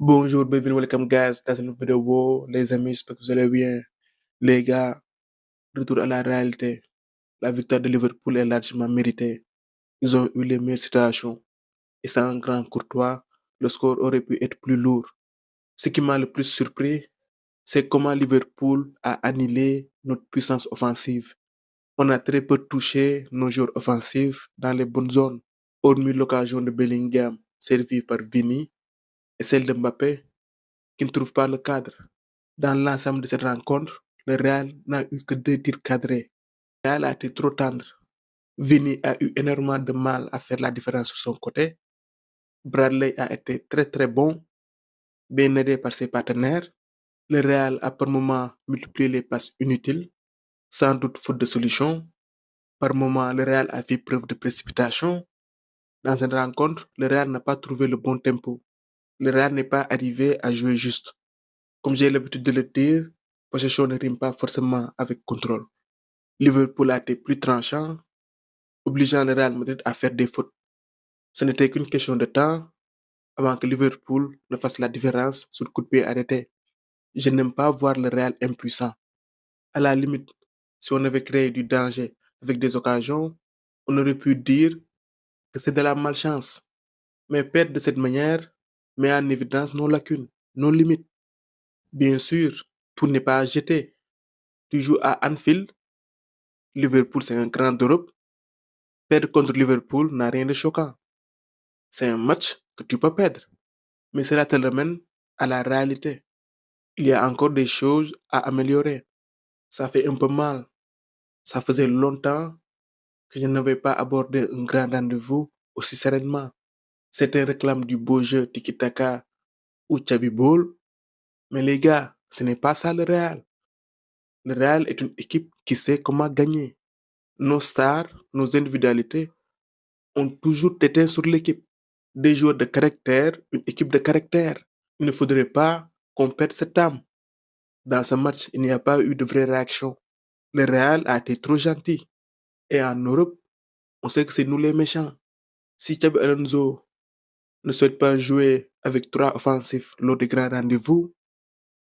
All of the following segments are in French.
Bonjour, bienvenue, welcome guys dans une vidéo. Les amis, j'espère que vous allez bien. Les gars, retour à la réalité. La victoire de Liverpool est largement méritée. Ils ont eu les meilleures situations. Et sans grand courtois, le score aurait pu être plus lourd. Ce qui m'a le plus surpris, c'est comment Liverpool a annihilé notre puissance offensive. On a très peu touché nos joueurs offensifs dans les bonnes zones, hormis l'occasion de Bellingham servie par Vini et celle de Mbappé qui ne trouve pas le cadre. Dans l'ensemble de cette rencontre, le Real n'a eu que 2 tirs cadrés. Le Real a été trop tendre. Vini a eu énormément de mal à faire la différence sur son côté. Bradley a été très très bon, bien aidé par ses partenaires. Le Real a par moments multiplié les passes inutiles, sans doute faute de solution. Par moments, le Real a fait preuve de précipitation. Dans cette rencontre, le Real n'a pas trouvé le bon tempo. Le Real n'est pas arrivé à jouer juste. Comme j'ai l'habitude de le dire, possession ne rime pas forcément avec contrôle. Liverpool a été plus tranchant, obligeant le Real Madrid à faire des fautes. Ce n'était qu'une question de temps avant que Liverpool ne fasse la différence sur le coup de pied arrêté. Je n'aime pas voir le Real impuissant. À la limite, si on avait créé du danger avec des occasions, on aurait pu dire que c'est de la malchance. Mais perdre de cette manière met en évidence nos lacunes, nos limites. Bien sûr, tout n'est pas à jeter. Tu joues à Anfield, Liverpool c'est un grand d'Europe. Perdre contre Liverpool n'a rien de choquant. C'est un match que tu peux perdre. Mais cela te ramène à la réalité. Il y a encore des choses à améliorer. Ça fait un peu mal. Ça faisait longtemps que je n'avais pas abordé un grand rendez-vous aussi sereinement. Certains réclament du beau jeu tiki-taka ou Chabi Ball. Mais les gars, ce n'est pas ça le Real. Le Real est une équipe qui sait comment gagner. Nos stars, nos individualités ont toujours été sur l'équipe. Des joueurs de caractère, une équipe de caractère. Il ne faudrait pas qu'on perde cette âme. Dans ce match, il n'y a pas eu de vraie réaction. Le Real a été trop gentil. Et en Europe, on sait que c'est nous les méchants. Si Xabi Alonso ne souhaite pas jouer avec 3 offensifs lors des grands rendez-vous,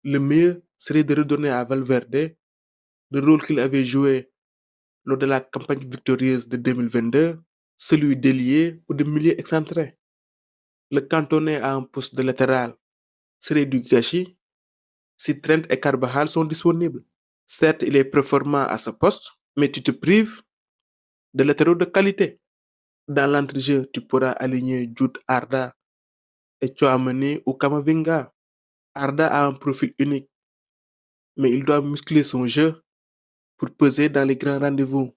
le mieux serait de redonner à Valverde le rôle qu'il avait joué lors de la campagne victorieuse de 2022, celui d'ailier ou de milieu excentré. Le cantonner à un poste de latéral serait du gâchis si Trent et Carvajal sont disponibles. Certes, il est performant à ce poste, mais tu te prives de latéraux de qualité. Dans l'entrejeu, tu pourras aligner Jude Arda et Tchouaméni ou Kamavinga. Arda a un profil unique, mais il doit muscler son jeu pour peser dans les grands rendez-vous.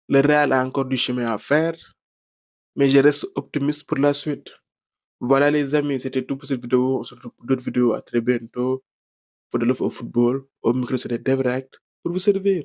Le Real a encore du chemin à faire, mais je reste optimiste pour la suite. Voilà les amis, c'était tout pour cette vidéo. On se retrouve pour d'autres vidéos. À très bientôt. For the love of football, au micro c'était Devract pour vous servir.